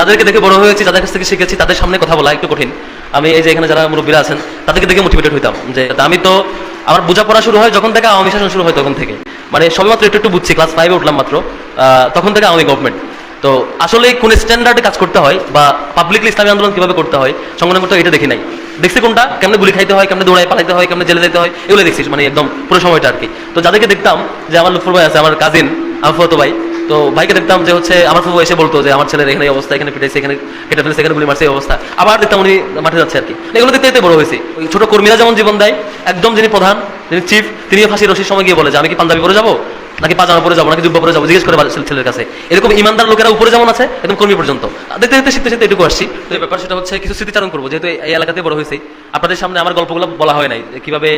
যাদেরকে দেখে বড় হয়েছি, যাদের কাছ থেকে শিখেছি, তাদের সামনে কথা বলা একটু কঠিন। আমি এই যে এখানে যারা মুরব্বীরা আছেন তাদেরকে দেখে মোটিভেটেড হইতাম যে আমি তো আমার বোঝাপড়া শুরু হয় যখন থেকে আওয়ামী শাসন শুরু হয় তখন থেকে, মানে সবেমাত্র একটু একটু বুঝছি, ক্লাস 5-এ উঠলাম মাত্র, তখন থেকে আওয়ামী গভর্নমেন্ট। তো আসলে কোন স্ট্যান্ডার্ডে কাজ করতে হয় বা পাবলিকলি ইসলামী আন্দোলন কিভাবে করতে হয়, সংগঠন করতে হয়, এটা দেখি নাই। দেখছি কোনটা কেমনে গুলি খাইতে হয়, কেমনে দৌড়াই পালাইতে হয়, কেমনে জেলে যেতে হয়, এগুলো দেখছিস মানে একদম পুরো সময়টা আর কি। তো যাদেরকে দেখতাম, যে আমার লুৎফর ভাই আছে, আমার কাজিন, আমার ফুফাতো ভাই, তো ভাইকে দেখতাম যে হচ্ছে আমার ফুফু এসে বলতো যে আমার ছেলের এখানে এই অবস্থা, এখানে পিটাইছে, এখানে কেটে ফেলেছে, এখানে গুলি মারছে, এই অবস্থা। আবার দেখতাম উনি মাঠে যাচ্ছে আর কি। এগুলো দেখতে দেখতে বড় হয়েছি। ওই ছোট কর্মীরা যেমন জীবন দেয়, একদম যিনি প্রধান, যিনি চিফ, তিনিও ফাঁসি রশির সময় গিয়ে বলে যে আমি কি পাঞ্জাবি পরে যাবো, নাকি পাজামা পরে যাবো, নাকি জুব্বা পরে যাবো, জিজ্ঞেস করে ছেলের কাছে। এরকম ইমানদার লোকেরা উপরে যেমন আছে, একদম কর্মী পর্যন্ত। দেখতে দেখতে শিখতে শিখতে এটুকু আসছি। তো এই ব্যাপার সেটা হচ্ছে কিছু স্মৃতিচারণ করবো, যেহেতু এই এলাকাতে বড় হয়েছে। আপনাদের সামনে আমার গল্পগুলো বলা হয় নাই, কিভাবে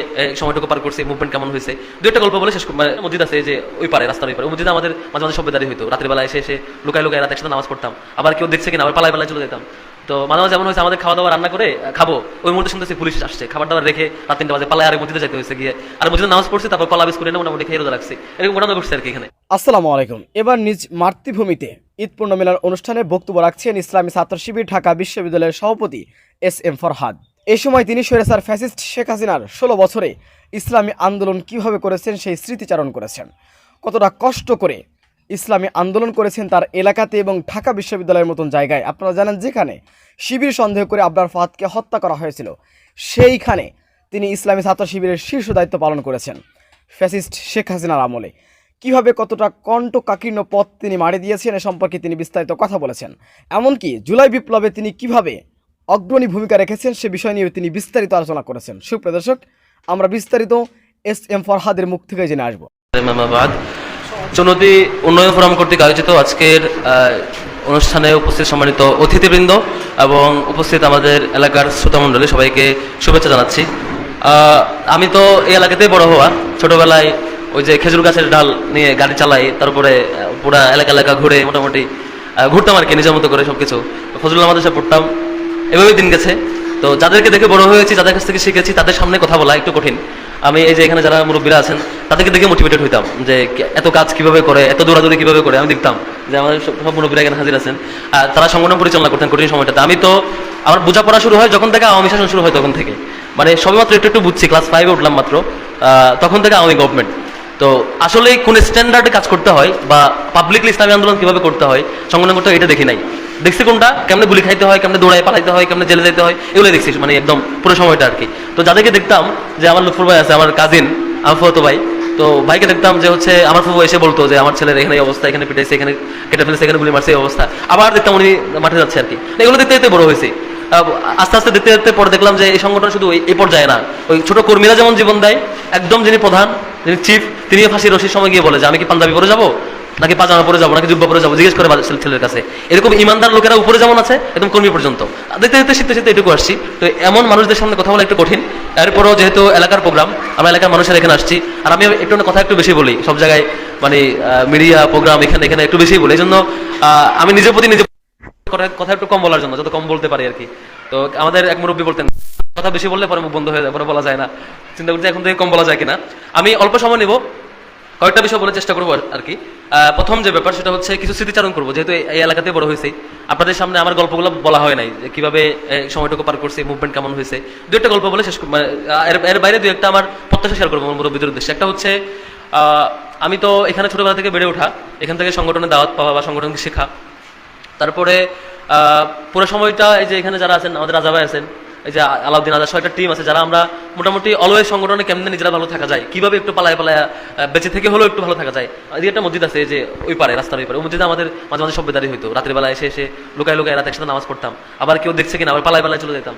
সময়টুকু পার করছে, মুভমেন্ট কেমন হয়েছে, দু একটা গল্প বলে শেষ। মসজিদ আছে যে ওই পারে, রাস্তার ওই পারে, ওই মসজিদে আমাদের মাঝে মাঝে সভ্যতারি হইতো। রাতের বেলা এসে এসে লুকায় লুকায় রাত একসাথে নামাজ পড়তাম। আবার কেউ দেখছে কিনা আবার পালায় পালায় চলে যেতাম। তো মাঝে মাঝে এমন হয়েছে আমাদের খাওয়া দাওয়া রান্না করে খাবো, ওই মুহূর্তে শুনতেছি পুলিশ আসছে, খাবার দাবার রেখে রাত 3টা বাজে পালায় আরেক মসজিদে যেতে হয়েছে, গিয়ে আর মসজিদে নামাজ পড়ছে, তারপর কলা বিস্কুট এনে মোটামুটি খেয়ে রোজা রাখছি। এরকম ঘটনা ঘটছে আর কি এখানে। আসসালামু আলাইকুম। এবার নিজ মাতৃভূমিতে ঈদ পূর্ণ মেলার অনুষ্ঠানে বক্তব্য রাখছেন ইসলামী ছাত্র শিবির ঢাকা বিশ্ববিদ্যালয়ের সভাপতি এস.এম. ফরহাদ। এই সময় তিনি স্বৈরাচার ফ্যাসিস্ট শেখ হাসিনার 16 বছরে ইসলামী আন্দোলন কিভাবে করেছেন সেই স্মৃতিচারণ করেছেন। কতটা কষ্ট করে ইসলামী আন্দোলন করেছেন তার এলাকাতে এবং ঢাকা বিশ্ববিদ্যালয়ের মতন জায়গায়। আপনারা জানেন যেখানে শিবির সন্দেহ করে আবরার ফাহাদকে হত্যা করা হয়েছিল, সেইখানে তিনি ইসলামী ছাত্র শিবিরের শীর্ষ দায়িত্ব পালন করেছেন ফ্যাসিস্ট শেখ হাসিনার আমলে। কিভাবে কতটা কণ্ঠকাকীর্ণ পথ তিনি মারি দিয়েছেন এ সম্পর্কে তিনি বিস্তারিত কথা বলেছেন। এমনকি জুলাই বিপ্লবে তিনি কিভাবে অগ্রণী ভূমিকা রেখেছেন সে বিষয় নিয়ে তিনি বিস্তারিত আলোচনা করেছেন। সুপ্রিয় দর্শক, আমরা বিস্তারিত এস.এম. ফরহাদের মুখ থেকে জেনে আসবো। জনদী উন্নয়ন ফোরাম কর্তৃক আয়োজিত আজকের অনুষ্ঠানে উপস্থিত সম্মানিত অতিথিবৃন্দ এবং উপস্থিত আমাদের এলাকার শ্রোতামণ্ডলী, সবাইকে শুভেচ্ছা জানাচ্ছি। আমি তো এই এলাকাতেই বড় হওয়া। ছোটবেলায় ওই যে খেজুর গাছের ডাল নিয়ে গাড়ি চালাই, তারপরে পুরা এলাকা এলাকা ঘুরে মোটামুটি ঘুরতাম আর কি, নিজের মতো করে সবকিছু। ফজলুল মাদ্রাসায় পড়তাম, এভাবেই দিন গেছে। তো যাদেরকে দেখে বড় হয়েছি, যাদের কাছ থেকে শিখেছি, তাদের সামনে কথা বলা একটু কঠিন। আমি এই যে এখানে যারা মুরব্বীরা আছেন তাদেরকে দেখে মোটিভেটেড হইতাম যে এত কাজ কিভাবে করে, এত দৌড়াদৌড়ি কিভাবে করে। আমি দেখতাম যে আমাদের সব মুরব্বীরা এখানে হাজির আছেন, তারা সংগঠন পরিচালনা করতেন কঠিন সময়টাতে। আমি তো আমার বোঝাপড়া শুরু হয় যখন থেকে আওয়ামী শাসন শুরু হয় তখন থেকে, মানে সবেমাত্র একটু একটু বুঝছি, ক্লাস 5-এ উঠলাম মাত্র, তখন থেকে আওয়ামী গভর্নমেন্ট। তো আসলে কোন স্ট্যান্ডার্ডে কাজ করতে হয় বা পাবলিকলি ইসলামী আন্দোলন কিভাবে করতে হয়, সংগঠন করতে হয়, এটা দেখি নাই। দেখছি কোনটা কেমনে গুলি খাইতে হয়, কেমনে দৌড়াই পালাইতে হয়, কেমনে জেলে যেতে হয়, এগুলো দেখছিস মানে একদম পুরো সময়টা আর কি। তো যাদেরকে দেখতাম, যে আমার লুৎফর ভাই আছে, আমার কাজিন, আমার ফুফাতো ভাই, তো ভাইকে দেখতাম যে হচ্ছে আমার ফুফু এসে বলতো যে আমার ছেলের এখানে এই অবস্থা, এখানে পিটাইছে, এখানে কেটে ফেলেছে, এখানে গুলি মারছে, এই অবস্থা। আবার দেখতাম উনি মাঠে যাচ্ছে আর কি। এগুলো দেখতে দেখতে বড় হয়েছি। আস্তে আস্তে দেখতে দেখতে পরে দেখলাম যে এই সংগঠন শুধু এই পর্যায়ে না, ওই ছোট কর্মীরা যেমন জীবন দেয়, একদম যিনি প্রধান, যিনি চিফ, তিনিও ফাঁসি রশির সময় গিয়ে বলে যে আমি কি পাঞ্জাবি পরে যাবো, নাকি পাজামা পরে যাবো, নাকি জুব্বা পরে যাবো, জিজ্ঞেস করে ছেলের কাছে। এরকম ইমানদার লোকেরা উপরে যেমন আছে, একদম কর্মী পর্যন্ত। দেখতে দেখতে শিখতে শিখতে এটুকু আসছি। তো এমন মানুষদের সামনে কথা বলা একটু কঠিন। এরপরও যেহেতু এলাকার প্রোগ্রাম, আমরা এলাকার মানুষের এখানে আসছি, আর আমি একটু কথা একটু বেশি বলি সব জায়গায়, মানে মিডিয়া প্রোগ্রাম এখানে এখানে একটু বেশি বলি। এই জন্য আমি নিজের প্রতি নিজে কথা একটু কম বলার জন্য, যত কম বলতে পারি আর কি। তো আমাদের এক মুরব্বী বলতেন, কথা বেশি বললে পরে মুখ বন্ধ হয়ে যায়, পরে বলা যায় না। চিন্তা করছি এখন থেকে কম বলা যায় কিনা। আমি অল্প সময় নেব, কয়েকটা বিষয় বলার চেষ্টা করবো আর কি। প্রথম যে ব্যাপার সেটা হচ্ছে কিছু স্মৃতিচারণ করবো, যেহেতু এই এলাকাতে বড় হয়েছে। আপনাদের সামনে আমার গল্পগুলো বলা হয় নাই, যে কিভাবে সময়টুকু পার করছে, মুভমেন্ট কেমন হয়েছে। দু একটা গল্প বলে শেষ, এর বাইরে দু একটা আমার প্রত্যাশা শেয়ার করবো মুরব্বীদের উদ্দেশ্যে। একটা হচ্ছে আমি তো এখানে ছোটবেলা থেকে বেড়ে ওঠা, এখান থেকে সংগঠনের দাওয়াত পাওয়া বা সংগঠনকে শেখা। তারপরে পুরো সময়টা এই যে এখানে যারা আছেন, আমাদের রাজা ভাই আছেন, এই যে আলাউদ্দিন আজাদ, একটা টিম আছে যারা আমরা মোটামুটি অলওয়েজ সংগঠনে কেমনে নিজেরা ভালো থাকা যায়, কিভাবে একটু পালায় পালায় বেঁচে থেকে হলেও একটু ভালো থাকা যায়। এদিকে একটা মসজিদ আছে যে ওই পারে, রাস্তার ওই পারে, ওই মসজিদে আমাদের মাঝে মাঝে সভ্যতারি হইতো। রাতের বেলা এসে এসে লুকায় লুকায় রাত একসাথে নামাজ পড়তাম। আবার কেউ দেখছে কিনা আবার পালায় পালায় চলে যেতাম।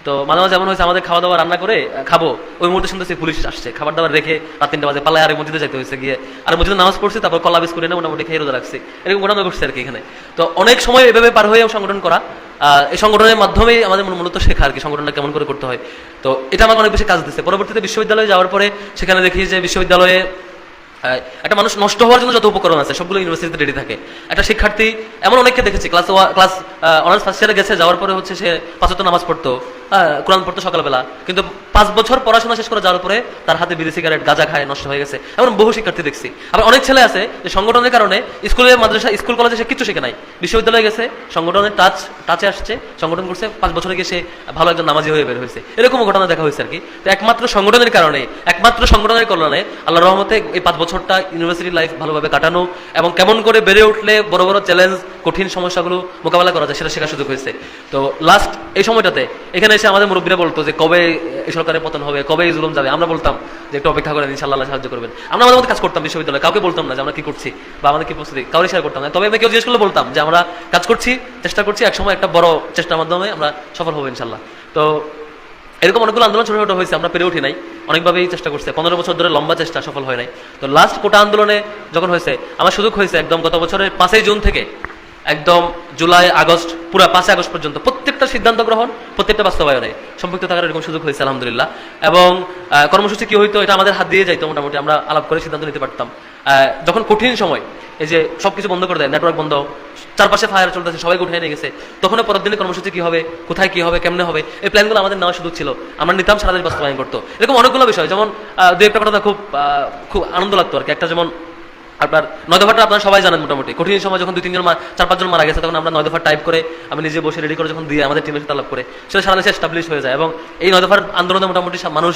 তো মাঝে মাঝে এমন হয়েছে আমাদের খাওয়া দাওয়া রান্না করে খাবো, ওই মুহূর্তে শুনতেছি পুলিশ আসছে, খাবার দাবার রেখে রাত 3টা বাজে পালায় আর মসজিদে যেতে হয়েছে, গিয়ে আর মসজিদে নামাজ পড়ছি, তারপর কলা বিস্কুট এনে মোটামুটি খেয়ে রোজা রাখছি। এরকম ঘটনা ঘটছে আর কি এখানে। তো অনেক সময় এভাবে পার হয়েও সংগঠন করা, এই সংগঠনের মাধ্যমেই আমাদের মূলত শেখা আর কি, সংগঠনটা কেমন করে করতে হয়। তো এটা আমাকে অনেক বেশি কাজ দিচ্ছে। পরবর্তীতে বিশ্ববিদ্যালয়ে যাওয়ার পরে সেখানে দেখি যে বিশ্ববিদ্যালয়ে একটা মানুষ নষ্ট হওয়ার জন্য যত উপকরণ আছে সবগুলো ইউনিভার্সিটিতে রেডি থাকে। একটা শিক্ষার্থী এমন অনেককে দেখেছি, ক্লাস অনার্স ফার্স্ট ইয়ারে গেছে, যাওয়ার পরে হচ্ছে সে 5 ওয়াক্ত নামাজ পড়তো, কোরআন পড়তো সকালবেলা, কিন্তু 5 বছর পড়াশোনা শেষ করে যাওয়ার পরে তার হাতে বিড়ি সিগারেট গাঁজা খায় নষ্ট হয়ে গেছে। এমন বহু শিক্ষার্থী দেখছি। আবার অনেক ছেলে আছে যে সংগঠনের কারণে স্কুলে মাদ্রাসা স্কুল কলেজে সে কিছু শিখে নাই, বিশ্ববিদ্যালয়ে গেছে, সংগঠনের টাচে আসছে, সংগঠন করছে, 5 বছরে গিয়ে সে ভালো একজন নামাজি হয়ে বের হয়েছে। এরকম ঘটনা দেখা হয়েছে আর কি। তো একমাত্র সংগঠনের কারণে, একমাত্র সংগঠনের কল্যাণে আল্লাহর রহমতে এই 5 বছরটা ইউনিভার্সিটি লাইফ ভালোভাবে কাটানো এবং কেমন করে বেড়ে উঠলে বড় বড় চ্যালেঞ্জ কঠিন সমস্যাগুলো মোকাবেলা করা যায় সেটা শেখার সুযোগ হয়েছে। তো লাস্ট এই সময়টাতে এখানে এসে আমাদের মুরব্বীরা বলতো যে কবে এই সরকারের পতন হবে, কবে এই জুলুম যাবে। আমরা বলতাম যে একটু অপেক্ষা করেন, ইনশাআল্লাহ আল্লাহ সাহায্য করবেন। আমরা আমাদের মধ্যে কাজ করতাম বিশ্ববিদ্যালয়ে, কাউকে বলতাম না যে আমরা কি করছি বা আমাদের কি প্রস্তুতি, কাউকে শেয়ার করতাম না। তবে আমি কেউ জিজ্ঞেস করলে বলতাম যে আমরা কাজ করছি, চেষ্টা করছি, একসময় একটা বড় চেষ্টার মাধ্যমে আমরা সফল হবো ইনশাআল্লাহ। তো এরকম অনেকগুলো আন্দোলন ছোট ছোট হয়েছে, আমরা পেরে উঠি নাই, অনেকভাবেই চেষ্টা করছে, 15 বছর ধরে লম্বা চেষ্টা, সফল হয় নাই। তো লাস্ট কোটা আন্দোলনে যখন হয়েছে আমার সুযোগ হয়েছে একদম গত বছরের 5 জুন থেকে একদম জুলাই আগস্ট পুরো 5 আগস্ট পর্যন্ত প্রত্যেকটা সিদ্ধান্ত গ্রহণ, প্রত্যেকটা বাস্তবায়নে সম্পৃক্ত থাকার এরকম সুযোগ হয়েছে আলহামদুলিল্লাহ। এবং কর্মসূচি কি হইতো এটা আমাদের হাত দিয়ে যাইতো, মোটামুটি আমরা আলাপ করে সিদ্ধান্ত নিতে পারতাম। যখন কঠিন সময় এই যে সবকিছু বন্ধ করে দেয়, নেটওয়ার্ক বন্ধ, চারপাশে ফায়ার চলতেছে, সবাইকে উঠে নিয়ে গেছে, তখন পরের দিনে কর্মসূচি কি হবে, কোথায় কি হবে, কেমনে হবে, এই প্ল্যানগুলো আমাদের নেওয়ার সুযোগ ছিল, আমরা নিতাম, সারা দেশ বাস্তবায়ন করতো। এরকম অনেকগুলো বিষয়, যেমন দু একটা কথা খুব খুব আনন্দ লাগতো আর কি। একটা যেমন আপনার 9 দফাটা আপনারা সবাই জানেন মোটামুটি। কঠিন সময় যখন 2-3 জন 4-5 জন মারা গেছে, তখন আমরা 9 দফা টাইপ করে আমি নিজে বসে রেডি করে যখন দিয়ে আমাদের টিমের সাথে আলাপ করে সেটা সারা দেশে এস্টাবলিশ হয়ে যায়। এবং এই 9 দফার আন্দোলনে মোটামুটি মানুষ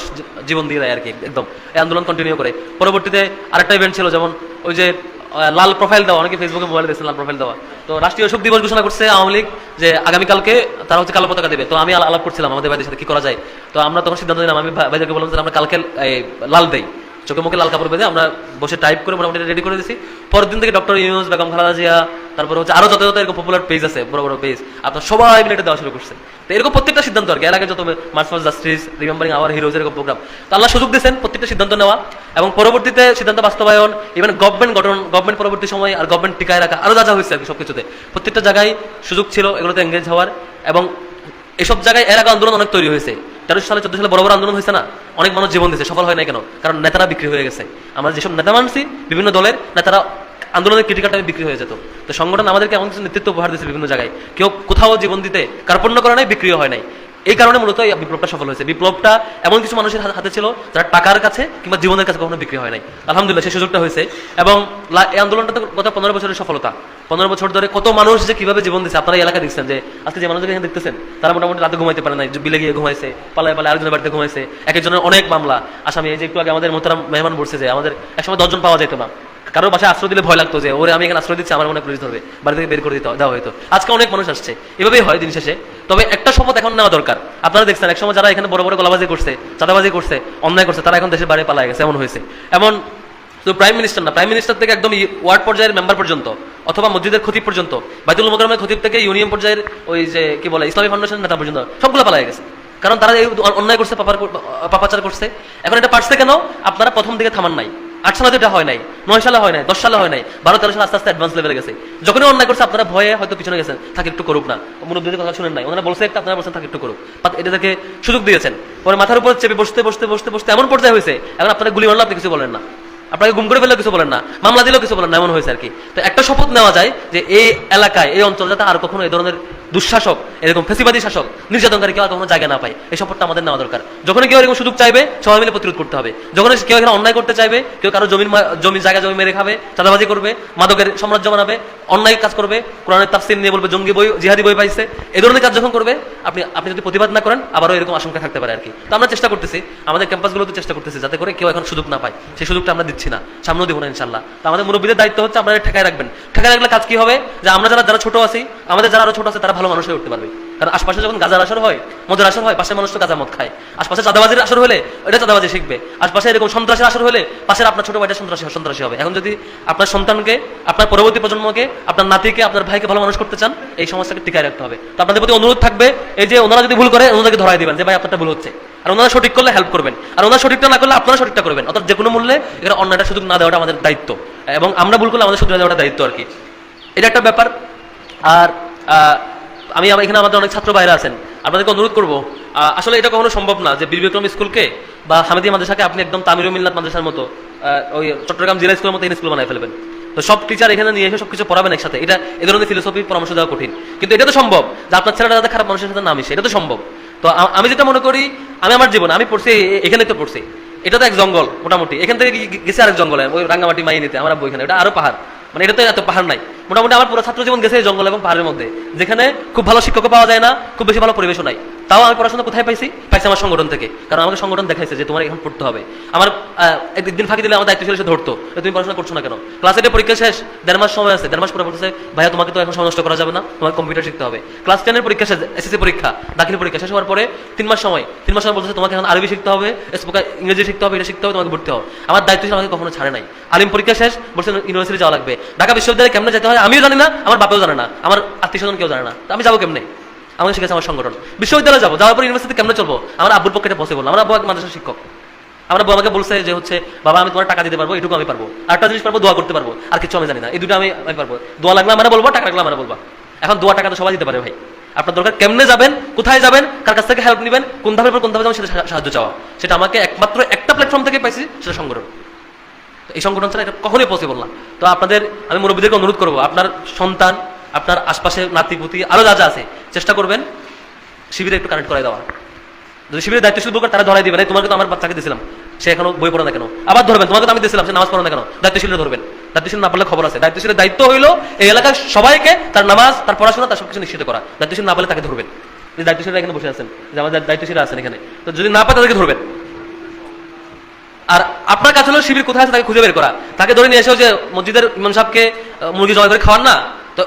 জীবন দিয়ে দেয় আর কি, একদম এই আন্দোলন কন্টিনিউ করে। পরবর্তীতে আরেকটা ইভেন্ট ছিল, যেমন ওই যে লাল প্রোফাইল দেওয়া, অনেকে ফেসবুকে মোবাইলে দেখছেন লাল প্রোফাইল দেওয়া। তো রাষ্ট্রীয় শোক দিবস ঘোষণা করছে আওয়ামী লীগ যে আগামীকালকে তারা হচ্ছে কালো পতাকা দেবে। তো আমি আলাপ করছিলাম আমাদের ভাইদের সাথে কি করা যায়। তো আমরা তখন সিদ্ধান্ত নিলাম, আমি ভাইদেরকে বললাম যে আমরা কালকে লাল দেই, চোখে মুখে লাল কাপড় বেঁধে আমরা বসে টাইপ করে মোটামুটি রেডি করে দিয়েছি। পরের দিন থেকে ডক্টর ইউনূস, বেগম খালেদা জিয়া, তারপর হচ্ছে আরো যত যত এরকম পপুলার পেজ আছে, বড় বড় পেজ, আপনার সবাই মিলে এটা দেওয়া শুরু করছে। তো এরকম প্রত্যেকটা সিদ্ধান্ত আর কি, এলাকায় যত March for justice, remembering hour heroes, এরকম প্রোগ্রাম, তো আল্লাহ সুযোগ দিয়েছেন প্রত্যেকটা সিদ্ধান্ত নেওয়া এবং পরবর্তীতে সিদ্ধান্ত বাস্তবায়ন, ইভেন গভর্নমেন্ট গঠন, গভর্নমেন্ট পরবর্তী সময় আর গভর্নমেন্ট টিকায় রাখা, আরো যা যা হয়েছে আর কি, সবকিছুতে প্রত্যেকটা জায়গায় সুযোগ ছিল এগুলোতে এঙ্গেজ হওয়ার। এবং এসব জায়গায় এর আগে আন্দোলন অনেক তৈরি হয়েছে, 13 সালে 14 সালে বড় বড় আন্দোলন হয়েছে না, অনেক মানুষ জীবন দিয়েছে, সফল হয় না কেন? কারণ নেতারা বিক্রি হয়ে গেছে। আমরা যেসব নেতা মানছি বিভিন্ন দলের নেতারা আন্দোলনের ক্রিটিক্যাল টাইমে বিক্রি হয়ে যেত। তো সংগঠন আমাদেরকে এমন কিছু নেতৃত্ব উপহার দিয়েছে বিভিন্ন জায়গায়, কেউ কোথাও জীবন দিতে কার্পণ্য করে নাই, বিক্রিও হয় নাই। এই কারণে মূলত এই বিপ্লবটা সফল হয়েছে। বিপ্লবটা এমন কিছু মানুষের হাতে ছিল যারা টাকার কাছে কিংবা জীবনের কাছে কখনো বিক্রি হয় নাই। আলহামদুলিল্লাহ সেই সুযোগটা হয়েছে। এবং এই আন্দোলনটা তো গত 15 বছরের সফলতা। 15 বছর ধরে কত মানুষ যে কিভাবে জীবন দিচ্ছে আপনারা এই এলাকায় দেখছেন, যে আজকে যে মানুষকে এখানে দেখতেছেন তারা মোটামুটি রাতে ঘুমাইতে পারে নাই, বিলে গিয়ে ঘুমাইছে, পালায় পালায় আরেকজনের বাড়িতে ঘুমাইছে, এক একজনের অনেক মামলা আসামি। এই যে একটু আগে আমাদের মোহতারাম মেহমান বলছে যে আমাদের একসময় 10 জন পাওয়া যেত না, কারোর বাসায় আশ্রয় দিলে ভয় লাগতো যে ওরে আমি এখানে আশ্রয় দিচ্ছি, আমার মনে পুলিশ ধরবে, বাড়ি থেকে বের করে দেওয়া হয়তো। আজকে অনেক মানুষ আসছে, এভাবেই হয় দিন শেষে। তবে একটা শপথ এখন নেওয়া দরকার। আপনারা দেখছেন একসময় যারা এখানে বড় বড় গলাবাজি করছে, চাঁদাবাজি করছে, অন্যায় করছে, তারা এখন দেশের বাইরে পালায় গেছে, এমন হয়েছে। এমন তো প্রাইম মিনিস্টার না, প্রাইম মিনিস্টার থেকে একদম ওয়ার্ড পর্যায়ের মেম্বার পর্যন্ত, অথবা মসজিদের খতিব পর্যন্ত, বাইতুল মোকাররমের খতিব থেকে ইউনিয়ন পর্যায়ের ওই যে কি বলে ইসলামী ফাউন্ডেশন নেতা পর্যন্ত সবগুলো পালায় গেছে। কারণ তারা এই অন্যায় করছে, পাপাচার করছে। এখন এটা পারছে কেন? আপনারা প্রথম দিকে থামান নাই। 8 সালে এটা হয় নাই, 9 সালে হয় নাই, 10 সালে হয় নাই, 12-13 সালে আস্তে আস্তে অ্যাডভান্স লেভেলে গেছে। যখনই অন্যায় করছে আপনারা ভয়ে হয়তো পিছনে গেছেন, থাক একটু করুক না, মুরব্বীদের কথা শুনেন নাই, ওনারা বলছে একটা, আপনারা বলছেন থাক একটু করুক, এটা থেকে সুযোগ দিয়েছেন। পরে মাথার উপর চেপে বসতে বসতে বসতে বসতে এমন পর্যায়ে হয়েছে এখন আপনারা গুলি মারলে আপনি কিছু বলেন না, আপনাকে গুম করে ফেললেও কিছু বলেন না, মামলা দিলেও কিছু বলেন না, এমন হয়েছে আর কি। তো একটা শপথ নেওয়া যায় যে এই এলাকায়, এই অঞ্চল যাতে আর কখনো এই ধরনের দুঃশাসক, এরকম ফেসিবাদী শাসক, নির্যাতনকারী কেউ আর কখনো জায়গা না পায়, এই শপথটা আমাদের নেওয়া দরকার। যখন কেউ এরকম সুযোগ চাইবে সবাই মিলে প্রতিরোধ করতে হবে। যখন কেউ এখানে অন্যায় করতে চাইবে, কেউ কারো জমি জায়গা জমি মেরে খাবে, চাঁদাবাজি করবে, মাদকের সাম্রাজ্য বানাবে, অন্যায় কাজ করবে, কোরআনের তাফসীর নিয়ে বলবে জঙ্গি বই, জিহাদি বই পাইছে, এই ধরনের কাজ যখন করবে আপনি যদি প্রতিবাদ না করেন আবারও এরকম আশঙ্কা থাকতে পারে আর কি। তো আমরা চেষ্টা করতেছি, আমাদের ক্যাম্পাসগুলোতে চেষ্টা করতেছি যাতে করে কেউ এখন সুযোগ না পায়, সেই সুযোগটা আমরা দিচ্ছি না, সামনেও দিব না ইনশাল্লাহ। তো আমাদের মুরব্বীদের দায়িত্ব হচ্ছে আপনারা ঠেকায় রাখবেন। ঠেকায় রাখলে কাজ কি হবে? যে আমরা যারা ছোট আছি, আমাদের যারা আরো ছোট আছে তারা ভালো মানুষ হয়ে উঠতে পারবে। কারণ আশপাশে যখন গাজার আসর হয়, মদের আসর হয়, পাশের মানুষ তো গাজা মদ খায়। আশপাশে চাঁদাবাজির আসর হলে এটা চাঁদাবাজি শিখবে। আশপাশে এরকম সন্ত্রাসের আসর হলে পাশের আপনার ছোট ভাইটা সন্ত্রাসী হবে। এখন যদি আপনার সন্তানকে, আপনার পরবর্তী প্রজন্মকে, আপনার নাতিকে, আপনার ভাইকে ভালো মানুষ করতে চান, এই সমস্যাকে টিকায় রাখতে হবে। তো আপনাদের প্রতি অনুরোধ থাকবে, এই যে ওনারা যদি ভুল করে ওনাদেরকে ধরাই দিবেন যে ভাই আপনারটা ভুল হচ্ছে, আর ওনারা সঠিক করলে হেল্প করবেন, আর ওনারা সঠিকটা না করলে আপনারা সঠিকটা করবেন। অর্থাৎ যে কোনো মূল্যে এখানে অন্যটা সুযোগ না দেওয়াটা আমাদের দায়িত্ব, এবং আমরা ভুল করলে আমাদের সুযোগ দেওয়াটা দায়িত্ব আর কি। এটা একটা ব্যাপার। আর আমি এখানে আমাদের অনেক ছাত্র ভাইরা আছেন, আপনাদেরকে অনুরোধ করবো, আসলে এটা কখনো সম্ভব না যে বীর বিক্রম স্কুলকে বা হামিদিয়া মাদ্রাসাকে আপনি একদম তামিরুল মিল্লাত মাদ্রাসার মতো, ওই চট্টগ্রাম জেলা স্কুলের মতো স্কুল বানায় ফেলবেন। তো সব টিচার এখানে নিয়ে এসে সবকিছু পড়াবেন একসাথে, এটা এই ধরনের ফিলোসফি পরামর্শ দেওয়া কঠিন। কিন্তু এটা তো সম্ভব যে আপনার ছেলেটা যাতে খারাপ মানুষের সাথে না মিশে, এটা তো সম্ভব। তো আমি যেটা মনে করি, আমি আমার জীবন আমি পড়ছি এখানে তো পড়ছি, এটা তো এক জঙ্গল মোটামুটি, এখান থেকে গেছে আরেক জঙ্গলে, ওই রাঙ্গামাটি মাই নিতে আমার বইখানে, এটা আরো পাহাড়, মানে এটা তো এত পাহাড় নাই। মোটামুটি আমার পুরো ছাত্র জীবন গেছে জঙ্গল এবং পাহাড়ের মধ্যে, যেখানে খুব ভালো শিক্ষকও পাওয়া যায় না, খুব বেশি ভালো পরিবেশও নাই। তাও আমি পড়াশোনা কোথায় পাইছি আমার সংগঠন থেকে, কারণ আমাকে সংগঠন দেখাইছে যে তোমার এখন পড়তে হবে। আমার একদিন ফাঁকি দিলে আমার দায়িত্ব ছিল, সে ধরতো, তুমি পড়াশোনা করছো না কেন? ক্লাস 8 পরীক্ষা শেষ, 1.5 মাস সময় আছে, 1.5 মাস পরে বলতেছে ভাইয়া তোমাকে তো এখন সময় নষ্ট করা যাবে না, তোমাকে কম্পিউটার শিখতে হবে। ক্লাস 10 পরীক্ষা শেষ, এসএসসি পরীক্ষা, দাখিল পরীক্ষা শেষ হওয়ার পরে 3 মাস সময় বলতেছে তোমাকে এখন আরবি শিখতে হবে, ইংরেজি শিখতে হবে, এটা শিখতে হবে, তোমাকে ভর্তি হবে। আমার দায়িত্ব ছিল, আমাকে কখনো ছাড়ে নাই। আলিম পরীক্ষা শেষ, বলছে ইউনিভার্সিটি যাওয়া লাগবে। ঢাকা বিশ্ববিদ্যালয়ে কেমনে যেতে হয় আমিও জানি না, আমার বাপেও জানে না, আমার আত্মীয় স্বজন কেউ জানে না, আমি যাবো কেমনে? আমাকে শিখেছে আমার সংগঠন। বিশ্ববিদ্যালয়ে যাবো, যাওয়ার পর ইউনিভার্সিটি কেমনে চলবো? আমার আব্বুর পক্ষে এটা পসিবল। আমার আব্বু মাদ্রাসার শিক্ষক, আমার আব্বু আমাকে বলছে যে হচ্ছে বাবা আমি তোমার টাকা দিতে পারবো, এটুকু আমি পারবো, আরেকটা জিনিস পারবো, দোয়া করতে পারবো, আর কিছু আমি জানি না, এই দুটো আমি পারবো। দোয়া লাগলে মানে বলবো, টাকা লাগলে মানে বলবা। এখন দোয়া টাকা তো সবাই দিতে পারে ভাই, আপনার দরকার কেমনে যাবেন, কোথায় যাবেন, কার কাছ থেকে হেল্প নেবেন, কোন ধাপের পর কোন ধাপে যাবেন, সেটা সাহায্য চাওয়া। সেটা আমাকে একমাত্র একটা প্ল্যাটফর্ম থেকে পাইছি, সেটা সংগঠন। এই সংগঠন ছাড়া এটা কখনোই পসিবল না। তো আপনাদের আমি মুরব্বীদেরকে অনুরোধ করবো, আপনার সন্তান, আপনার আশপাশে নাতিপুতি আরো যা যা আছে, চেষ্টা করবেন শিবিরে একটু কানেক্ট করাই দেওয়া। যদি শিবিরের দায়িত্বশীল লোক তারা ধরাই দিবেন, তোমাকে তো আমার বাচ্চাকে দিয়েছিলাম, সে এখনো বই পড়ে না কেন, আবার ধরবেন, তোমাকে তো আমি দিয়েছিলাম, সে নামাজ পড়ে না কেন, দায়িত্বশীলরা ধরবেন। দায়িত্বশীল না পারলে খবর আছে। দায়িত্বশীলের দায়িত্ব হইলো এই এলাকার সবাইকে তার নামাজ, তার পড়াশোনা, তার সবকিছু নিশ্চিত করা। দায়িত্বশীল না পারলে তাকে ধরবেন। যে দায়িত্বশীলরা এখানে বসে আছেন, যে আমাদের দায়িত্বশীলরা আছেন এখানে, তো যদি না পায় তাদেরকে ধরবেন। আর আপনার কাছে হলো শিবির কোথায় আছে তাকে খুঁজে বের করা। তাকে ধরে নিয়ে এসেও যে মসজিদের ইমাম সাহেবকে মুরগি জবাই করে খাওয়ান না, তো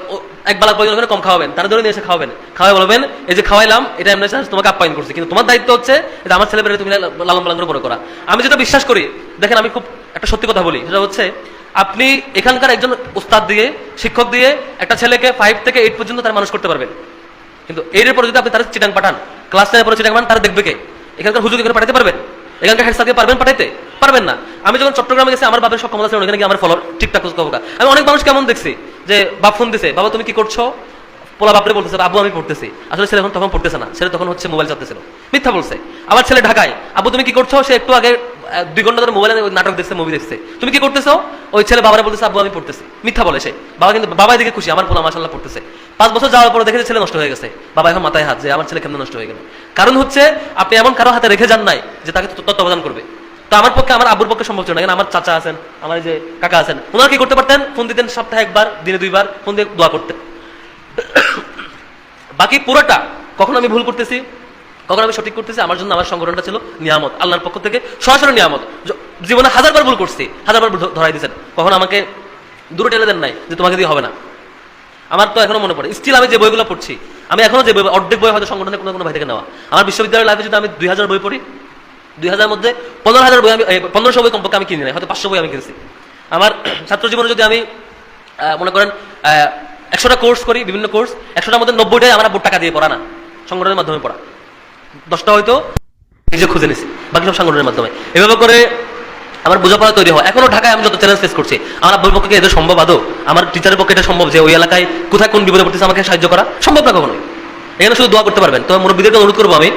এক বেলা পর্যন্ত কম খাওয়াবেন, তারা ধরে নিয়ে এসে খাওয়াবেন, খাওয়াই বলবেন এই যে খাওয়াইলাম এটা এমনি তোমাকে আপ্যায়ন করছি, কিন্তু তোমার দায়িত্ব হচ্ছে যে আমার ছেলেমেয়েরা তুমি লালন পালন করে বড় করা। আমি যেটা বিশ্বাস করি, দেখেন আমি খুব একটা সত্যি কথা বলি, সেটা হচ্ছে আপনি এখানকার একজন উস্তাদ দিয়ে, শিক্ষক দিয়ে একটা ছেলেকে 5 থেকে 8 পর্যন্ত তারা মানুষ করতে পারবেন, কিন্তু এর পরে যদি আপনি তারা চিটাং পাঠান, ক্লাস 10 পরে চিটাং পাঠান, তারা দেখবে কে? এখানকার হুজুর এখানে পাঠাতে পারবেন? এখানকার হেড স্যারকে পারবেন পাঠাইতে? পারবেন না। আমি যখন চট্টগ্রামে গেছি, আমার বাবার সক্ষমতা ছিল ওখানে গিয়ে আমার ফলোয়ার ঠিকঠাক খোঁজখবর। আমি অনেক মানুষ কেমন দেখছি যে বাপ ফোন দিছে, বাবা তুমি কি করছো, পোলা বাপরে বলতেছে আব্বু আমি পড়তেছি, আসলে ছেলে তখন পড়তেছে না, ছেলে তখন হচ্ছে মোবাইল চাপতেছিল, মিথ্যা বলছে। আবার ছেলে ঢাকায়, আব্বু তুমি কি করছো, সে একটু আগে 2 ঘন্টা ধরে মোবাইলে নাটক দেখছে, মুভি দেখছে, তুমি কি করতেছো? ওই ছেলে বাবারে বলতেছে আব্বু আমি পড়তেছি, মিথ্যা বলে সে। বাবা কিন্তু বাবা এদিকে খুশি, আমার পোলা মাশাআল্লাহ পড়তেছে। 5 বছর যাওয়ার পরে দেখেছে ছেলে নষ্ট হয়ে গেছে, বাবা এখন মাথায় হাত যে আমার ছেলে কেমন নষ্ট হয়ে গেল। কারণ হচ্ছে আপনি এমন কারো হাতে রেখে যান নাই যে তাকে তত্ত্বাবধান করবে। তো আমার পক্ষে, আমার আব্বুর পক্ষে সম্ভব ছিল না, আমার চাচা আছেন, আমার যে কাকা আছেন, ওনারা কি করতে পারতেন, ফোন দিতেন সপ্তাহে 1 বার, দিনে 2 বার ফোন দিয়ে দোয়া করতেন। বাকি পুরোটা কখন আমি ভুল করতেছি, কখন আমি সঠিক করতেছি, আমার জন্য আমার সংগঠনটা ছিল নিয়ামত, আল্লাহর পক্ষ থেকে সরাসরি নিয়ামত। জীবনে 1000 বার ভুল করছি, 1000 বার ধরাই দিয়েছেন, কখন আমাকে দূরে টেনে দেন নাই যে তোমাকে দিয়ে হবে না। আমার তো এখনো মনে পড়ে, স্টিল আমি যে বইগুলো পড়ছি, আমি এখনো যে বই, অর্ধেক বই হয়তো সংগঠনের কোনো ভাই থেকে নেওয়া। আমার বিশ্ববিদ্যালয়ের লাইফে যদি আমি 2000 বই পড়ি, 2000 মধ্যে 15,000 বই আমি 1500 বই কমপক্ষে আমি কিনি নাই, হয়তো 500 বই আমি কিনছি। আমার ছাত্র জীবনে যদি আমি মনে করেন 100টা কোর্স করি, বিভিন্ন কোর্স, 100টার মধ্যে 90টাই আমার টাকা দিয়ে পড়া না, সংগঠনের মাধ্যমে পড়া। 10টা হয়তো নিজে খুঁজে নিছি, বাকি সব সংগঠনের মাধ্যমে। এভাবে করে আমার বোঝাপড়া তৈরি হয়। এখনো ঢাকায় আমি যত চ্যালেঞ্জ ফেস করছি, আমার আব্বুর পক্ষে এটা সম্ভব আদৌ? আমার টিচারের পক্ষে এটা সম্ভব যে ওই এলাকায় কোথায় কোন বিপদে পড়তেছে আমাকে সাহায্য করা? সম্ভব না কখনোই। এখানে শুধু দোয়া করতে পারবেন। তো মুরব্বীদেরকে অনুরোধ করবো আমি,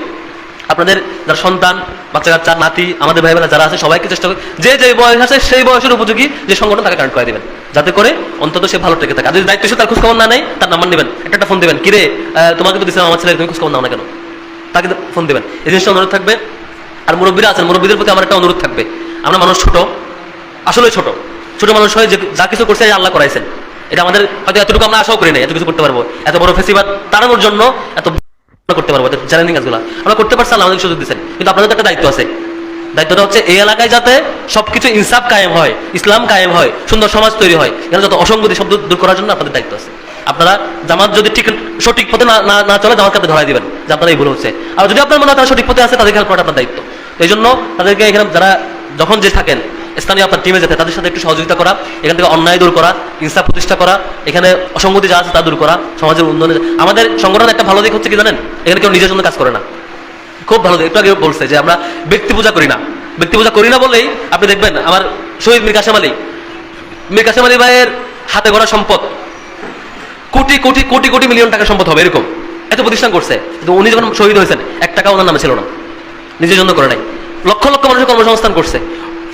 আপনাদের যারা সন্তান, বাচ্চা কাচ্চা, নাতি, আমাদের ভাই বোনেরা যারা আছে, সবাইকে চেষ্টা করি যে যে বয়স আছে সেই বয়সের উপযোগী যে সংগঠন তাকে কানেক্ট করে দিবেন, যাতে করে অন্তত সে ভালো টেকে থাকে। আর যদি দায়িত্বশীল তার খোঁজখবর না নেই, তার নাম্বার নেবেন, একটা ফোন দেবেন, কিরে তোমাকে তো দিচ্ছিলাম আমার ছেলে, তুমি খোঁজখবর নাও না কেন, তাকে ফোন দেবেন। এই জিনিসটা অনুরোধ থাকবে। আর মুরব্বীরা আছেন, মুরব্বীদের প্রতি আমার একটা অনুরোধ থাকবে, আমরা মানুষ ছোট, আসলে ছোট ছোট মানুষ হয়, যে যা কিছু করছে আল্লাহ করাইছেন, এটা আমাদের হয়তো এতটুকু আমরা আশাও করি না, এত কিছু করতে পারবো, এত বড় ফেসিবাদ তাড়ানোর জন্য এত করতে পারবো, চ্যালেঞ্জিং কাজগুলো আমরা করতে পারছি, আল্লাহ আমাদের সুযোগ দিচ্ছেন। কিন্তু আপনাদের একটা দায়িত্ব আছে, দায়িত্বটা হচ্ছে এই এলাকায় যাতে সবকিছু ইনসাফ কায়েম হয়, ইসলাম কায়েম হয়, সুন্দর সমাজ তৈরি হয়, এখানে যত অসঙ্গতি শব্দ দূর করার জন্য আপনাদের দায়িত্ব আছে। আপনারা জামাত যদি ঠিক সঠিক পথে না চলে, জামাতকে আপনি ধরাই দিবেন যে আপনারা এই ভুল হচ্ছে। আর যদি আপনার মনে হয় তারা সঠিক পথে আছে, তাদেরকে হেল্প করাটা আপনার দায়িত্ব। এই জন্য তাদেরকে এখানে যারা যখন যে থাকেন স্থানীয় আপনার টিমে যেতে, তাদের সাথে একটু সহযোগিতা করা, এখান থেকে অন্যায় দূর করা, ইনসাফ প্রতিষ্ঠা করা, এখানে অসঙ্গতি যা আছে তা দূর করা, সমাজের উন্নয়নে। আমাদের সংগঠনের একটা ভালো দিক হচ্ছে কি জানেন, এখানে কেউ নিজের জন্য কাজ করে না, খুব ভালো দিক। একটু আগে বলছে যে আমরা ব্যক্তি পূজা করি না, ব্যক্তি পূজা করি না বলেই আপনি দেখবেন আমার শহীদ মীর কাসেম আলী ভাইয়ের হাতে গড়া সম্পদ কোটি কোটি কোটি কোটি মিলিয়ন টাকার সম্পদ হবে, এরকম এত প্রতিষ্ঠান করছে। কিন্তু উনি যখন শহীদ হয়েছেন 1 টাকা ওনার নামে ছিল না, নিজের জন্য করে নাই। লক্ষ লক্ষ মানুষের কর্মসংস্থান করছে,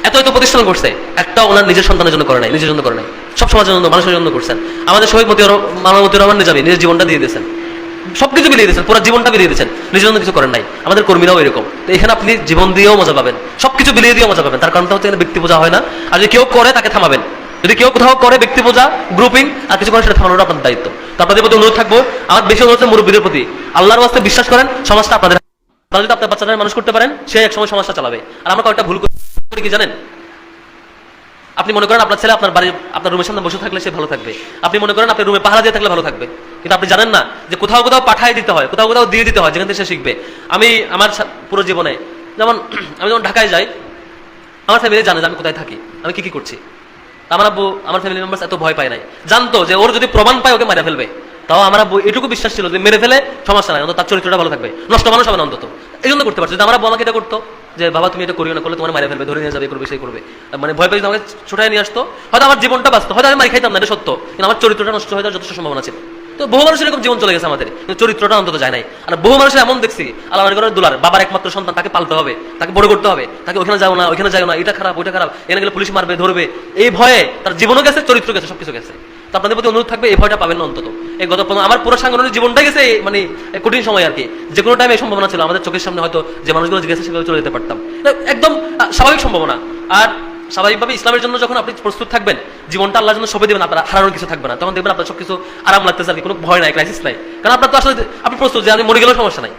এত এত প্রতিষ্ঠান করছে, একটা ওনার নিজের সন্তানের জন্য করে নাই, নিজের জন্য করে নাই, সব সমাজের জন্য, মানুষের জন্য করছেন। আমাদের শহীদ মতিউর রহমান নিজামী নিজের জীবনটা দিয়ে দিয়েছেন, সবকিছু বিলিয়ে দিয়েছেন, পুরো জীবনটা বিলিয়ে দিয়েছেন, নিজের জন্য কিছু করেন নাই। আমাদের কর্মীরাও এরকম। তো এখানে আপনি জীবন দিয়েও মজা পাবেন, সবকিছু বিলিয়ে দিয়েও মজা পাবেন। তার কারণটা হচ্ছে এখানে ব্যক্তি পূজা হয় না। আর যদি কেউ করে তাকে থামাবেন। যদি কেউ কোথাও করে ব্যক্তি পূজা, গ্রুপিং আর কিছু করে, সেটা থামানোর আপনার দায়িত্ব। তো আপনাদের প্রতি অনুরোধ থাকবো, আমার বেশি অনুরোধ মুরব্বীদের প্রতি, আল্লাহর ওয়াস্তে বিশ্বাস করেন, সমাজটা আপনাদের। আপনারা যদি আপনার বাচ্চাদের মানুষ করতে পারেন, সে একসময় সমাজটা চালাবে। আর আমরা কয়েকটা ভুল করি কি জানেন? আপনি মনে করেন আপনার ছেলে আপনার বাড়ির আপনার রুমের সামনে বসে থাকলে সে ভালো থাকবে। আপনি মনে করেন আপনি রুমে পাহারা দিয়ে থাকলে ভালো থাকবে। কিন্তু আপনি জানেন না যে কোথাও কোথাও পাঠায় দিতে হয়, কোথাও কোথাও দিয়ে দিতে হয়, যেখান থেকে সে শিখবে। আমি আমার পুরো জীবনে যেমন আমি যখন ঢাকায় যাই, আমার ফ্যামিলি জানে যে আমি কোথায় থাকি, আমি কি কি করছি। আমার আব্বু, আমার ফ্যামিলি মেম্বার্স এত ভয় পায় নাই, জানতো যে ওর যদি প্রমাণ পায় ওকে মারা ফেলবে। তাও আমার আব্বু এটুকু বিশ্বাস ছিল যে মেরে ফেলে সমস্যা নাই, অন্তত তার চরিত্রটা ভালো থাকবে, নষ্ট মানুষ হবে না অন্তত। এই জন্য করতে পারছে। যদি আমার আব্বু আমাকে এটা করতো যে বাবা তুমি এটা করিও না, করলে তোমার মারা ফেলবে, ধরে নিয়ে যাবে, করবে, সেই করবে, মানে ভয় পেয়ে আমাকে ছোটায় নিয়ে আসতো, হয়তো আমার জীবনটা বাঁচতো, হয়তো আমি মারি খাইতাম না, এটা সত্য, কিন্তু আমার চরিত্রটা নষ্ট হয়ে যাওয়ার যথেষ্ট সম্ভাবনা ছিল। তো বহু মানুষের এরকম জীবন চলে গেছে আমাদের, কিন্তু চরিত্রটা অন্তত যায় নাই। আর বহু মানুষের এমন দেখছি, আল্লাহ করে দুলার বাবার একমাত্র সন্তান, তাকে পালতে হবে, তাকে বড় করতে হবে, তাকে ওখানে যাও না, ওইখানে যাও না, এটা খারাপ, ওইটা খারাপ, এখানে গেলে পুলিশ মারবে, ধরবে, এই ভয়ে তার জীবনও গেছে, চরিত্র গেছে, সবকিছু গেছে। তো আপনাদের প্রতি অনুরোধ থাকবে, এই ভয়টা পাবেন না অন্তত। এই গত আমার পুরো সাংগঠনিক জীবনটাই গেছে মানে কঠিন সময় আর কি। যে কোনো টাইমে এই সম্ভাবনা ছিল আমাদের চোখের সামনে, হয়তো যে মানুষগুলো গেছে সেভাবে চলে যেতে পারতাম, একদম স্বাভাবিক সম্ভাবনা। আর স্বাভাবিকভাবে ইসলামের জন্য যখন আপনি প্রস্তুত থাকবেন, জীবনটা আল্লাহর জন্য সঁপে দেবেন, আপনার হারানোর কিছু থাকবে না, তখন দেখবেন আপনার সবকিছু আরাম লাগতেছে আর কি, কোনো ভয় নাই, ক্রাইসিস নাই। কারণ আপনার তো আসলে আপনি প্রস্তুত যে আমি মরে গেলেও সমস্যা নাই।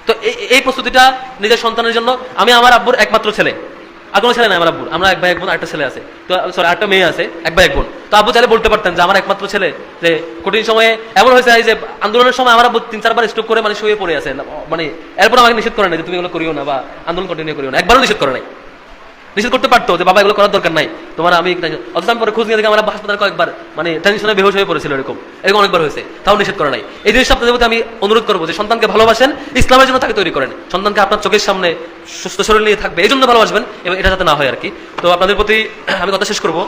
তো এই প্রস্তুতিটা নিজের সন্তানের জন্য। আমি আমার আব্বুর একমাত্র ছেলে, আর কোনো ছেলে নাই আমার আব্বুর, আমরা এক ভাই এক বোন, একটা ছেলে আছে, তো সরি একটা মেয়ে আছে, এক ভাই এক বোন। তো আব্বু চাইলে বলতে পারতেন যে আমার একমাত্র ছেলে, যে কঠিন সময়ে এমন হয়েছে যে আন্দোলনের সময় আমার আব্বু 3-4 বার স্ট্রোক করে মানে শুয়ে পড়ে আছে, মানে এরপর আমাকে নিষেধ করে নাই যে তুমি এগুলো করিও না বা আন্দোলন কন্টিনিউ করিও না, একবারও নিষেধ করে নাই। নিষেধ করতে পারতো যে বাবা এগুলো করার দরকার নাই তোমার, আমি অথচ আমি পরে খোঁজ নিয়ে দেখি আমার হাসপাতালে কয়েকবার মানে টেনশনে বেহুশ হয়ে পড়েছিল, এরকম অনেকবার হয়েছে, তাও নিষেধ করে নাই। এই জিনিসটা আপনাদের প্রতি আমি অনুরোধ করবো যে সন্তানকে ভালোবাসেন, ইসলামের জন্য তাকে তৈরি করেন, সন্তানকে আপনার চোখের সামনে সুস্থ শরীর নিয়ে থাকবে, এই জন্য ভালোবাসবেন, এবং এটা যাতে না হয় আর কি। তো আপনাদের প্রতি আমি কথা শেষ করবো,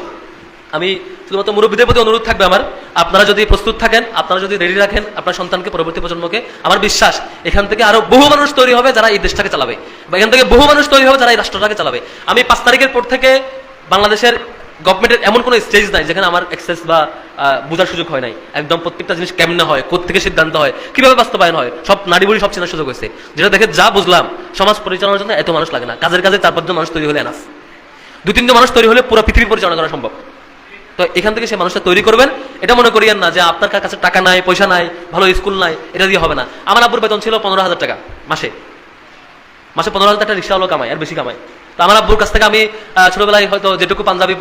আমি শুধুমাত্র মুরব্বীদের প্রতি অনুরোধ থাকবে আমার, আপনারা যদি প্রস্তুত থাকেন, আপনারা যদি রেডি রাখেন আপনার সন্তানকে, পরবর্তী প্রজন্মকে, আমার বিশ্বাস এখান থেকে আরো বহু মানুষ তৈরি হবে যারা এই দেশটাকে চালাবে, বা এখান থেকে বহু মানুষ তৈরি হবে যারা এই রাষ্ট্রটাকে চালাবে। আমি 5 তারিখের পর থেকে বাংলাদেশের গভর্নমেন্টের এমন কোনো স্টেজ নাই যেখানে আমার অ্যাক্সেস বা বোঝার সুযোগ হয় নাই। একদম প্রত্যেকটা জিনিস কেমনে হয়, কোত্থেকে সিদ্ধান্ত হয়, কিভাবে বাস্তবায়ন হয়, সব নাড়িবুড়ি সব চেনার সুযোগ হয়েছে। যেটা দেখে যা বুঝলাম, সমাজ পরিচালনার জন্য এত মানুষ লাগে না, কাজের 4-5 জন মানুষ তৈরি হলে এনাফ, 2-3 জন মানুষ তৈরি হলে পুরো পৃথিবী পরিচালনা করা সম্ভব। তো এখান থেকে সে মানুষটা তৈরি করবেন। এটা মনে করিয়েন না যে আপনার কাছে টাকা নাই, পয়সা নাই, ভালো স্কুল নাই, এটা দিয়ে হবে না। আমার আব্বুর বেতন ছিল 15,000 টাকা মাসে, 15,000 টাকা রিক্সাওয়ালা কামাই, আর বেশি কামাই। তো আমার আব্বুর কাছ থেকে আমি ছোটবেলায় হয়তো যেটুকু পাঞ্জাবি,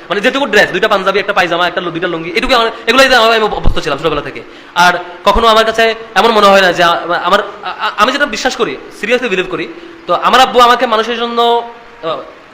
মানে যেটুকু ড্রেস, 2টা পাঞ্জাবি, একটা পায়জামা, একটা 2টা লুঙ্গি, এটুকু এগুলোই আমি অভ্যস্ত ছিলাম ছোটবেলা থেকে। আর কখনো আমার কাছে এমন মনে হয় না যে আমি যেটা বিশ্বাস করি, সিরিয়াসলি বিলিভ করি, তো আমার আব্বু আমাকে মানুষের জন্য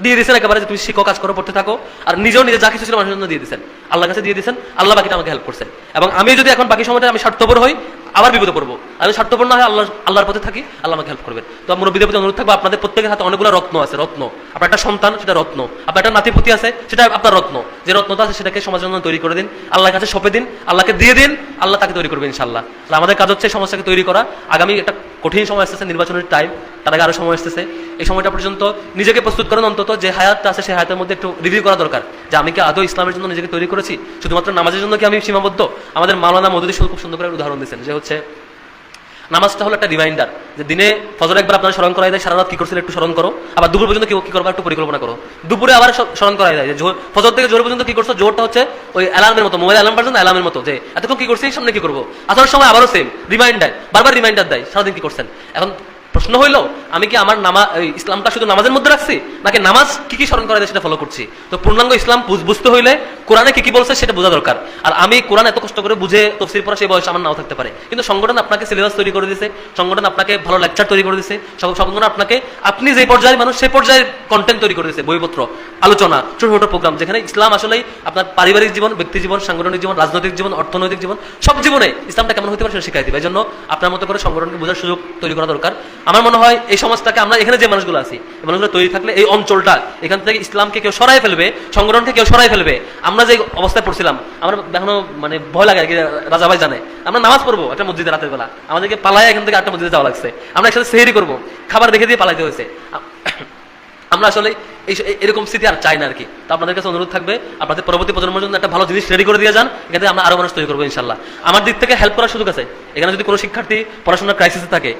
দিয়ে দিয়েছেন একেবারে, যে তুমি শিখো, কাজ করো, পড়তে থাকো, আর নিজেও নিজে যা কিছু ছিল মানুষের জন্য দিয়ে দিয়েছেন, আল্লাহর কাছে দিয়ে দিয়েছেন, আল্লাহ বাকিটা আমাকে হেল্প করছেন। এবং আমি যদি এখন বাকি সময়টা আমি স্বার্থপর হই, আবার বিপদে পড়বো। আমি স্বার্থপর না হয় আল্লাহর পথে থাকি, আল্লাহ আমাকে হেল্প করবেন। তো মুরব্বীদের প্রতি অনুরোধ থাকবে, আপনাদের প্রত্যেকের হাতে অনেকগুলো রত্ন আছে, রত্ন। আপনার একটা সন্তান, সেটা রত্ন। আপনার একটা নাতিপুতি আছে, সেটা আপনার রত্ন। যে রত্নটা আছে সেটাকে সমাজের জন্য তৈরি করে দিন, আল্লাহর কাছে সঁপে দিন, আল্লাহকে দিয়ে দিন, আল্লাহ তাকে তৈরি করবেন ইনশাআল্লাহ। আমাদের কাজ হচ্ছে সমাজটাকে তৈরি করা। আগামী একটা কঠিন সময় আসতেছে, নির্বাচনের টাইম, তার আগে আরো সময় আসতেছে। এই সময়টা পর্যন্ত নিজেকে প্রস্তুত করেন, অন্তত যে হায়াতটা আছে সেই হায়াতের মধ্যে একটু রিভিউ করা দরকার, যে আমি কি আদৌ ইসলামের জন্য নিজেকে তৈরি করেছি, শুধুমাত্র নামাজের জন্য কি আমি সীমাবদ্ধ? আমাদের মাওলানা মওদুদী খুব সুন্দর করে উদাহরণ দিয়েছেন, যে হচ্ছে নামাজটা হলো একটা রিমাইন্ডার, যে দিনে ফজর একবার আপনারা স্মরণ করাই দেয়, সারা রাত কি করছিল একটু স্মরণ করো, আবার দুপুর পর্যন্ত কি করবো একটু পরিকল্পনা করো, দুপুরে আবার স্মরণ করাই দেয়, যে ফজর থেকে জোর পর্যন্ত কি করছো, জোরটা হচ্ছে ওই অ্যালার্মের মতো, মোবাইল অ্যালার্ম পর্যন্ত অ্যালার্মের মতো, যে এতক্ষণ কি করছি, সামনে কি করবো, আসার সময় আবারও সেম রিমাইন্ডার, বারবার রিমাইন্ডার দেয় সারাদিন কি করছেন। এখন প্রশ্ন হইলো, আমি কি আমার ইসলামটা শুধু নামাজের মধ্যে রাখছি, নাকি নামাজ কি কি স্মরণ করা যায় সেটা ফলো করছি? তো পূর্ণাঙ্গ ইসলাম বুঝতে হইলে কোরআনে কি কি বলছে সেটা বোঝা দরকার। আর আমি কোরআন এত কষ্ট করে বুঝে তফসির পড়া সেই বয়স আমার নাও থাকতে পারে, কিন্তু সংগঠন আপনাকে সিলেবাস তৈরি করে দিয়েছে, সংগঠন আপনাকে ভালো লেকচার তৈরি করে দিয়েছে, সংগঠন আপনাকে আপনি যে পর্যায়ের মানুষ সেই পর্যায়ের কন্টেন্ট তৈরি করে দিয়েছে, বইপত্র, আলোচনা, ছোট ছোট প্রোগ্রাম, যেখানে ইসলাম আসলেই আপনার পারিবারিক জীবন, ব্যক্তি জীবন, সাংগঠনিক জীবন, রাজনৈতিক জীবন, অর্থনৈতিক জীবন, সব জীবনে ইসলামটা কেমন হতে পারে সেটা শিখাই দিবে। এই জন্য আপনার মতো করে সংগঠনকে বোঝার সুযোগ তৈরি করা দরকার। আমার মনে হয় এই সমাজটাকে আমরা এখানে যে মানুষগুলো আছি, এই মানুষগুলো তৈরি থাকলে এই অঞ্চলটা এখান থেকে ইসলামকে কেউ সরাই ফেলবে, সংগঠনকে কেউ সরাই ফেলবে। আমরা যে অবস্থায় পড়ছিলাম, আমরা এখনো মানে ভয় লাগে আর কি, রাজা ভাই জানে, আমরা নামাজ পড়বো একটা মসজিদে রাতের বেলা, আমাদেরকে পালায় এখান থেকে একটা মসজিদে যাওয়া লাগছে, আমরা একসাথে সেহরি করবো, খাবার দেখে দিয়ে পালাইতে হয়েছে। আমরা আমরা আসলে এরকম স্থিতি আর চাই না আর কি। তো আপনাদের কাছে অনুরোধ থাকবে, আপনাদের পরবর্তী প্রজন্মের জন্য একটা ভালো জিনিস রেডি করে দিয়ে যান, এখানে আমরা আরো মানুষ তৈরি করবো ইনশাল্লাহ। আমার দিক থেকে হেল্প করার সুযোগ আছে। এখানে যদি কোনো শিক্ষার্থী পড়াশোনার ক্রাইসিসে থাকে,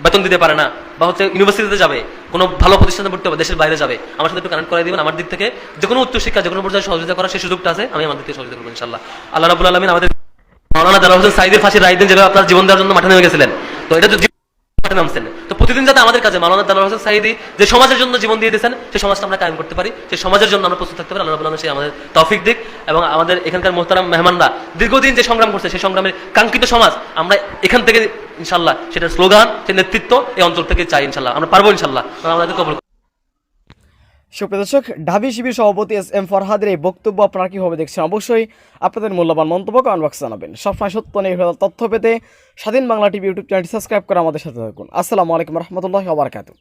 বেতন দিতে পারে না, বা হচ্ছে ইউনিভার্সিটিতে যাবে, কোনো ভালো প্রতিষ্ঠানে পড়তে হবে, দেশের বাইরে যাবে, আমার সাথে একটু কানেক্ট করে দিবেন। আমার দিক থেকে যে কোনো উচ্চশিক্ষা, যে কোনো পর্যায়ে সহযোগিতা করার সেই সুযোগটা আছে, আমি আমার দিক থেকে সহযোগিতা করবো ইনশাল্লাহ। আল্লাহ রাব্বুল আলামিন আমাদের মাওলানা দেলোয়ার হোসেন সাঈদীর ফাঁসির রায় দিন, যেভাবে আপনার জীবন দেওয়ার জন্য মাঠে নেমে গেছিলেন, তো এটা তো মাঠে নামছেন। তো প্রতিদিন যাতে আমাদের কাছে মাওলানা দেলোয়ার হোসেন সাঈদী যে সমাজের জন্য জীবন দিয়ে দিয়েছেন, সেই সমাজটা আমরা কায়েম করতে পারি, সেই সমাজের জন্য আমরা প্রস্তুত থাকতে পারি। আল্লাহ রাব্বুল আলামিন সেই আমাদের তৌফিক দিক। এবং আমাদের এখানকার মোহতারাম মেহমানরা দীর্ঘদিন যে সংগ্রাম করছে, সেই সংগ্রামের কাঙ্ক্ষিত সমাজ আমরা এখান থেকে ইনশাল্লাহ, সেটার স্লোগান, সে নেতৃত্ব এই অঞ্চল থেকে চাই ইনশাল্লাহ। আমরা পারবো ইনশাল্লাহ, আমাদের কবুল। সুপ্রিয় দর্শক, ঢাবি শিবির সভাপতি এস এম ফরহাদের এই বক্তব্য আপনারা কীভাবে দেখছেন, অবশ্যই আপনাদের মূল্যবান মন্তব্য কমেন্ট বক্সে জানাবেন। সবসময় সত্য নির্ভর তথ্য পেতে স্বাধীন বাংলা টিভি ইউটিউব চ্যানেলটি সাবস্ক্রাইব করে আমাদের সাথে থাকুন। আসসালামু আলাইকুম রহমতুল্লাহি ওয়া বারাকাতুহু।